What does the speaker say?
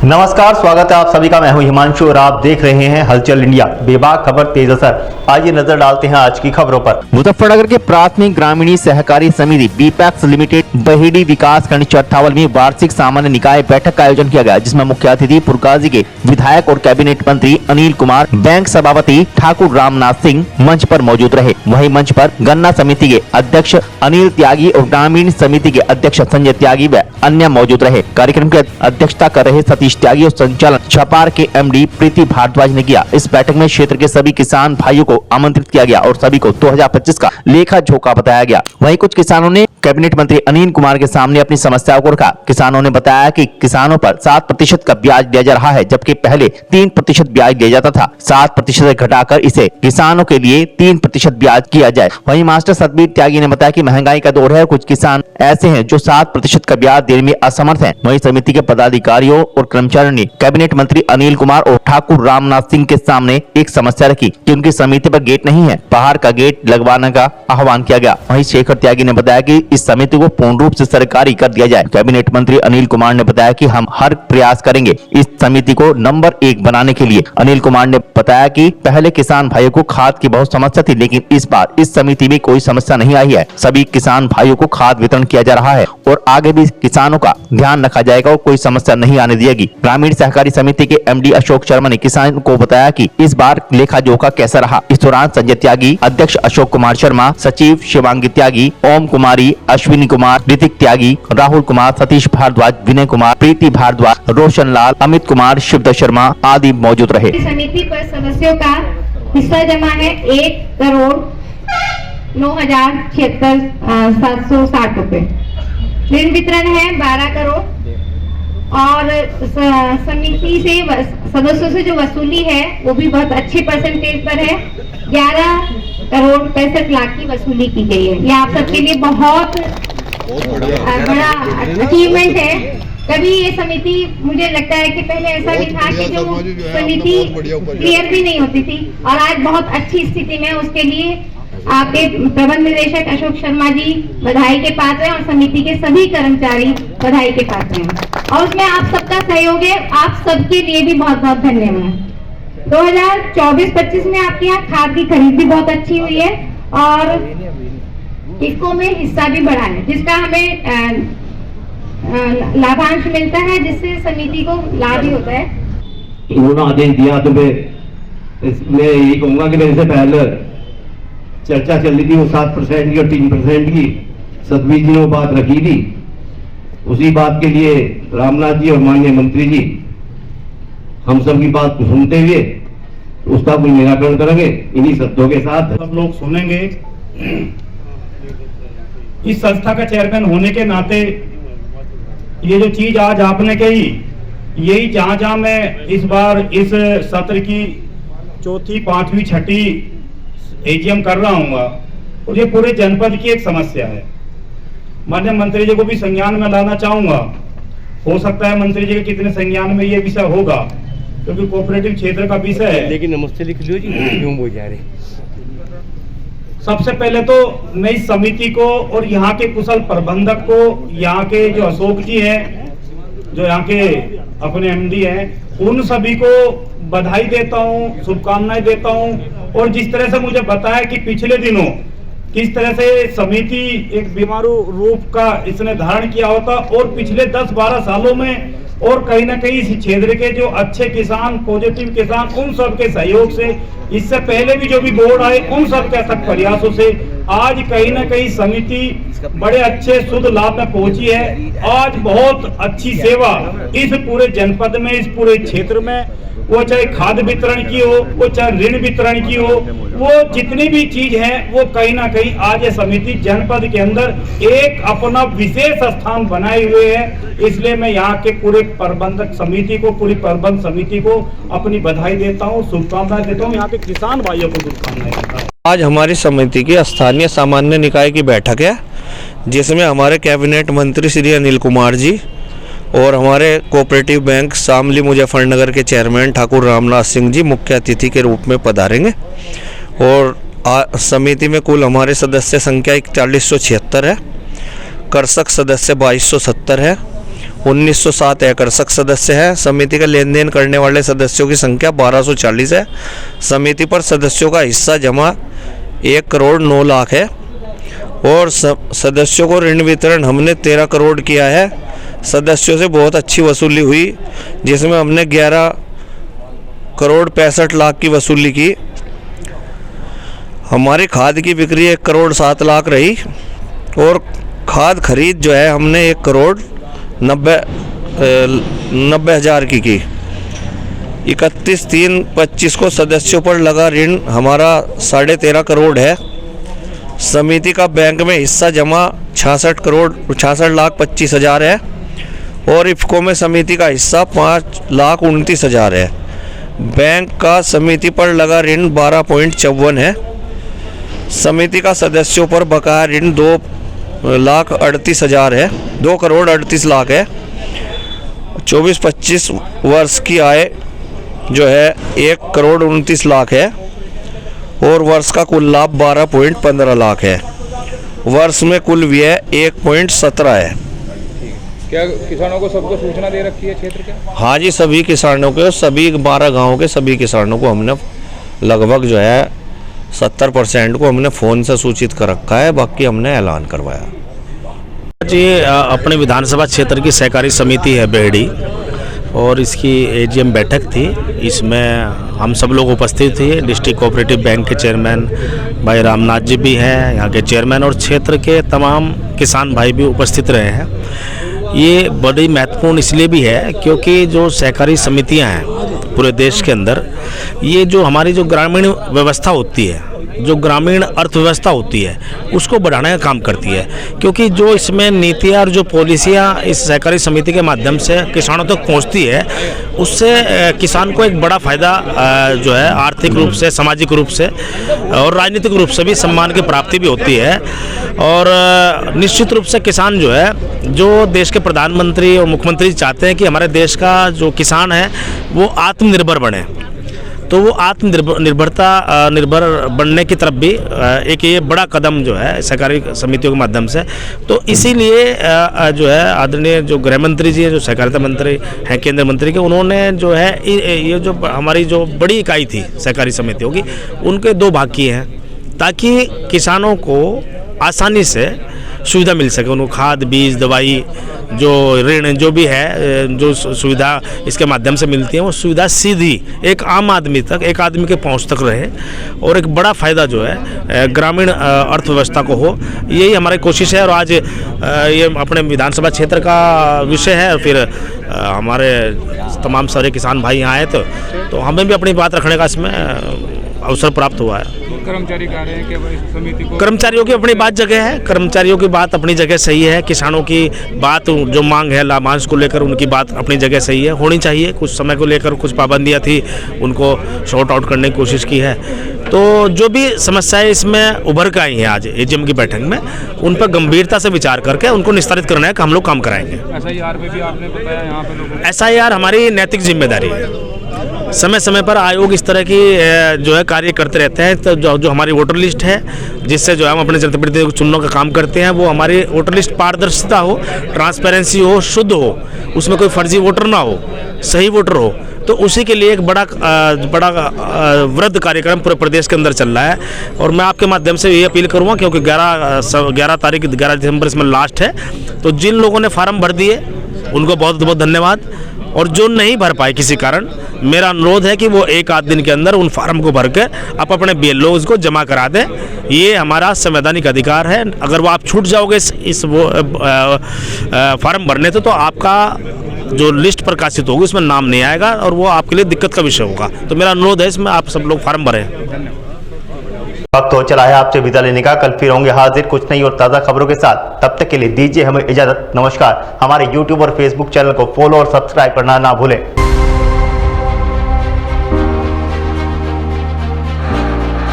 नमस्कार, स्वागत है आप सभी का। मैं हूं हिमांशु और आप देख रहे हैं हलचल इंडिया। बेबाक खबर तेज असर। आइए नजर डालते हैं आज की खबरों पर। मुजफ्फरनगर के प्राथमिक ग्रामीण सहकारी समिति बीपैक्स लिमिटेड बहेड़ी विकास खंड चट्टावल में वार्षिक सामान्य निकाय बैठक का आयोजन किया गया, जिसमें मुख्य अतिथि पुरकाजी के विधायक और कैबिनेट मंत्री अनिल कुमार, बैंक सभापति ठाकुर रामनाथ सिंह मंच पर मौजूद रहे। वहीं मंच पर गन्ना समिति के अध्यक्ष अनिल त्यागी और ग्रामीण समिति के अध्यक्ष संजय त्यागी व अन्य मौजूद रहे। कार्यक्रम की अध्यक्षता कर रहे सतीश त्यागी और संचालन छपार के एमडी प्रीति भारद्वाज ने किया। इस बैठक में क्षेत्र के सभी किसान भाइयों को आमंत्रित किया गया और सभी को 2025 का लेखा जोखा बताया गया। वहीं कुछ किसानों ने कैबिनेट मंत्री अनिल कुमार के सामने अपनी समस्याओं को रखा। किसानों ने बताया कि किसानों पर 7% का ब्याज दिया जा रहा है, जबकि पहले 3% ब्याज दिया जाता था। 7% से घटाकर इसे किसानों के लिए 3% ब्याज किया जाए। वहीं मास्टर सतबीर त्यागी ने बताया कि महंगाई का दौर है, कुछ किसान ऐसे हैं जो 7% का ब्याज देने में असमर्थ हैं। वहीं समिति के पदाधिकारियों और कर्मचारियों ने कैबिनेट मंत्री अनिल कुमार और ठाकुर रामनाथ सिंह के सामने एक समस्या रखी कि उनकी समिति पर गेट नहीं है, बाहर का गेट लगवाने का आह्वान किया गया। वहीं शेखर त्यागी ने बताया कि इस समिति को पूर्ण रूप से सरकारी कर दिया जाए। कैबिनेट मंत्री अनिल कुमार ने बताया कि हम हर प्रयास करेंगे इस समिति को नंबर 1 बनाने के लिए। अनिल कुमार ने बताया कि पहले किसान भाइयों को खाद की बहुत समस्या थी, लेकिन इस बार इस समिति में कोई समस्या नहीं आई है। सभी किसान भाइयों को खाद वितरण किया जा रहा है और आगे भी किसानों का ध्यान रखा जाएगा और कोई समस्या नहीं आने दिएगी। ग्रामीण सहकारी समिति के एमडी अशोक शर्मा ने किसान को बताया कि इस बार लेखा जोखा कैसा रहा। इस दौरान संजय त्यागी, अध्यक्ष अशोक कुमार शर्मा, सचिव शिवांगी त्यागी, ओम कुमारी, अश्विनी कुमार, ऋतिक त्यागी, राहुल कुमार, सतीश भारद्वाज, विनय कुमार, प्रीति भारद्वाज, रोशन लाल, अमित कुमार, शिवदत्त शर्मा आदि मौजूद रहे। समिति पर सदस्यों का हिस्सा जमा है 1,09,76,760 रुपए। ऋण वितरण है 12 करोड़ और समिति से सदस्यों से जो वसूली है वो भी बहुत अच्छे परसेंटेज पर है। 11,65,00,000 की वसूली की गई है। ये आप सबके लिए बहुत बड़ा अचीवमेंट है। कभी ये समिति, मुझे लगता है कि पहले ऐसा भी था कि जो समिति क्लियर भी नहीं होती थी और आज बहुत अच्छी स्थिति में। उसके लिए आपके प्रबंध निदेशक अशोक शर्मा जी बधाई के पात्र हैं और समिति के सभी कर्मचारी बधाई के पात्र हैं और उसमें आप सबका सहयोग है। आप सबके लिए भी बहुत बहुत धन्यवाद। 2024-25 में आपके यहाँ खाद की खरीद भी बहुत अच्छी हुई है और इफको में हिस्सा भी बढ़ा है, जिसका हमें लाभांश मिलता है, जिससे समिति को लाभ ही होता है। उन्होंने आदेश दिया तो मैं यही कहूंगा कि मेरे से पहले चर्चा चल रही थी वो 7% की और 3% की, सतबीर जी ने वो बात रखी थी। उसी बात के लिए रामनाथ जी और माननीय मंत्री जी हम सब की बात सुनते हुए उसका कोई निराकरण करेंगे। इन्हीं शब्दों के साथ सब लोग सुनेंगे। इस संस्था का चेयरमैन होने के नाते ये जो चीज आज आपने कही, यही जहां मैं इस बार इस सत्र की चौथी, पांचवी, छठी एजीएम कर रहा हूँ और ये पूरे जनपद की एक समस्या है। माननीय मंत्री जी को भी संज्ञान में लाना चाहूंगा। हो सकता है मंत्री जी के कितने संज्ञान में ये विषय होगा, क्योंकि कोऑपरेटिव क्षेत्र का विषय है। लेकिन नमस्ते लिख लियो जी, क्यों बोल जा रहे। सबसे पहले तो मैं इस समिति को और यहाँ के कुशल प्रबंधक को, यहाँ के जो अशोक जी हैं, जो यहाँ के अपने एमडी हैं, उन सभी को बधाई देता हूँ, शुभकामनाएं देता हूँ। और जिस तरह से मुझे बताया कि पिछले दिनों किस तरह से समिति एक बीमारू रूप का इसने धारण किया होता और पिछले 10-12 सालों में और कहीं ना कहीं इस क्षेत्र के जो अच्छे किसान, पॉजिटिव किसान, उन सब के सहयोग से, इससे पहले भी जो भी बोर्ड आए उन सब के अथक प्रयासों से आज कहीं ना कहीं समिति बड़े अच्छे शुद्ध लाभ में पहुंची है। आज बहुत अच्छी सेवा इस पूरे जनपद में, इस पूरे क्षेत्र में, वो चाहे खाद वितरण की हो, वो चाहे ऋण वितरण की हो, वो जितनी भी चीज है वो कहीं ना कहीं आज ये समिति जनपद के अंदर एक अपना विशेष स्थान बनाए हुए है। इसलिए मैं यहाँ के पूरे प्रबंधक समिति को, पूरी प्रबंध समिति को अपनी बधाई देता हूँ, शुभकामनाएं देता हूँ। यहाँ के किसान भाइयों को शुभकामनाएं देता हूँ। आज हमारी समिति की स्थानीय सामान्य निकाय की बैठक है, जिसमें हमारे कैबिनेट मंत्री श्री अनिल कुमार जी और हमारे कोऑपरेटिव बैंक शामली मुजफ्फरनगर के चेयरमैन ठाकुर रामनाथ सिंह जी मुख्य अतिथि के रूप में पधारेंगे। और समिति में कुल हमारे सदस्य संख्या 4176 है, कर्षक सदस्य 2270 है 1907 आकर्षक सदस्य हैं। समिति का लेन देन करने वाले सदस्यों की संख्या 1240 है। समिति पर सदस्यों का हिस्सा जमा 1 करोड़ 9 लाख है और सदस्यों को ऋण वितरण हमने 13 करोड़ किया है। सदस्यों से बहुत अच्छी वसूली हुई, जिसमें हमने 11 करोड़ 65 लाख की वसूली की। हमारी खाद की बिक्री 1 करोड़ 7 लाख रही और खाद खरीद जो है हमने 1 करोड़ 90 हज़ार की 31/3/25 को सदस्यों पर लगा ऋण हमारा 13.5 करोड़ है। समिति का बैंक में हिस्सा जमा 66 करोड़ 66 लाख 25 हज़ार है और इफ़को में समिति का हिस्सा 5 लाख 29 हज़ार है। बैंक का समिति पर लगा ऋण 12.54 है। समिति का सदस्यों पर बकाया ऋण 2 लाख 38 हज़ार है, 2 करोड़ 38 लाख है। 24-25 वर्ष की आय जो है 1 करोड़ 29 लाख है और वर्ष का कुल लाभ 12.15 लाख है। वर्ष में कुल व्यय 1.17 है। क्या किसानों को सबको सूचना दे रखी है क्षेत्र के? हाँ जी, सभी किसानों के, सभी 12 गाँव के सभी किसानों को हमने लगभग जो है 70% को हमने फ़ोन से सूचित कर रखा है, बाकी हमने ऐलान करवाया। जी अपने विधानसभा क्षेत्र की सहकारी समिति है बेहड़ी और इसकी एजीएम बैठक थी। इसमें हम सब लोग उपस्थित थे। डिस्ट्रिक्ट कोऑपरेटिव बैंक के चेयरमैन भाई रामनाथ जी भी हैं, यहाँ के चेयरमैन, और क्षेत्र के तमाम किसान भाई भी उपस्थित रहे हैं। ये बड़ी महत्वपूर्ण इसलिए भी है क्योंकि जो सहकारी समितियां हैं पूरे देश के अंदर, ये जो हमारी जो ग्रामीण व्यवस्था होती है, जो ग्रामीण अर्थव्यवस्था होती है, उसको बढ़ाने का काम करती है। क्योंकि जो इसमें नीतियाँ और जो पॉलिसियाँ इस सहकारी समिति के माध्यम से किसानों तक पहुंचती है, उससे किसान को एक बड़ा फ़ायदा जो है आर्थिक रूप से, सामाजिक रूप से और राजनीतिक रूप से भी सम्मान की प्राप्ति भी होती है। और निश्चित रूप से किसान जो है, जो देश के प्रधानमंत्री और मुख्यमंत्री चाहते हैं कि हमारे देश का जो किसान है वो आत्मनिर्भर बने, तो वो निर्भर बनने की तरफ भी एक ये बड़ा कदम जो है सहकारी समितियों के माध्यम से। तो इसीलिए जो है आदरणीय जो गृह मंत्री जी है, जो सहकारिता मंत्री हैं केंद्र मंत्री के, उन्होंने जो है ये जो हमारी जो बड़ी इकाई थी सहकारी समितियों की, उनके 2 भाग किए हैं ताकि किसानों को आसानी से सुविधा मिल सके। उनको खाद, बीज, दवाई, जो ऋण जो भी है, जो सुविधा इसके माध्यम से मिलती है, वो सुविधा सीधी एक आम आदमी तक, एक आदमी के पहुंच तक रहे और एक बड़ा फ़ायदा जो है ग्रामीण अर्थव्यवस्था को हो। यही हमारी कोशिश है। और आज ये अपने विधानसभा क्षेत्र का विषय है। फिर हमारे तमाम सारे किसान भाई यहाँ आए तो हमें भी अपनी बात रखने का इसमें अवसर प्राप्त हुआ है। कर्मचारी कह रहे हैं कि समिति को, कर्मचारियों की अपनी बात जगह है, कर्मचारियों की बात अपनी जगह सही है। किसानों की बात जो मांग है लाभांश को लेकर, उनकी बात अपनी जगह सही है, होनी चाहिए। कुछ समय को लेकर कुछ पाबंदियां थी, उनको शॉर्ट आउट करने की कोशिश की है। तो जो भी समस्याएं इसमें उभर कर आई हैं आज एजीएम की बैठक में, उन पर गंभीरता से विचार करके उनको निस्तारित करने का हम लोग काम कराएंगे। SIR पे भी आपने बताया यहाँ पे लोगों को, SIR हमारी नैतिक जिम्मेदारी है। समय समय पर आयोग इस तरह की जो है कार्य करते रहते हैं। तो जो हमारी वोटर लिस्ट है, जिससे जो है हम अपने जनप्रतिनिधियों को चुनने का काम करते हैं, वो हमारी वोटर लिस्ट पारदर्शिता हो, ट्रांसपेरेंसी हो, शुद्ध हो, उसमें कोई फर्जी वोटर ना हो, सही वोटर हो। तो उसी के लिए एक बड़ा वृहद कार्यक्रम पूरे प्रदेश के अंदर चल रहा है। और मैं आपके माध्यम से ये अपील करूँगा, क्योंकि 11 दिसंबर इसमें लास्ट है, तो जिन लोगों ने फार्म भर दिए उनको बहुत बहुत धन्यवाद। और जो नहीं भर पाए किसी कारण, मेरा अनुरोध है कि वो 1 आध दिन के अंदर उन फार्म को भर के आप अपने BLO को जमा करा दें। ये हमारा संवैधानिक अधिकार है। अगर वो आप छूट जाओगे इस फार्म भरने से, तो आपका जो लिस्ट प्रकाशित होगी उसमें नाम नहीं आएगा और वो आपके लिए दिक्कत का विषय होगा। तो मेरा अनुरोध है इसमें आप सब लोग फार्म भरें। वक्त हो चला है आपसे विदा लेने का। कल फिर होंगे हाजिर कुछ नई और ताज़ा खबरों के साथ। तब तक के लिए दीजिए हमें इजाज़त। नमस्कार। हमारे YouTube और Facebook चैनल को फॉलो और सब्सक्राइब करना ना भूलें।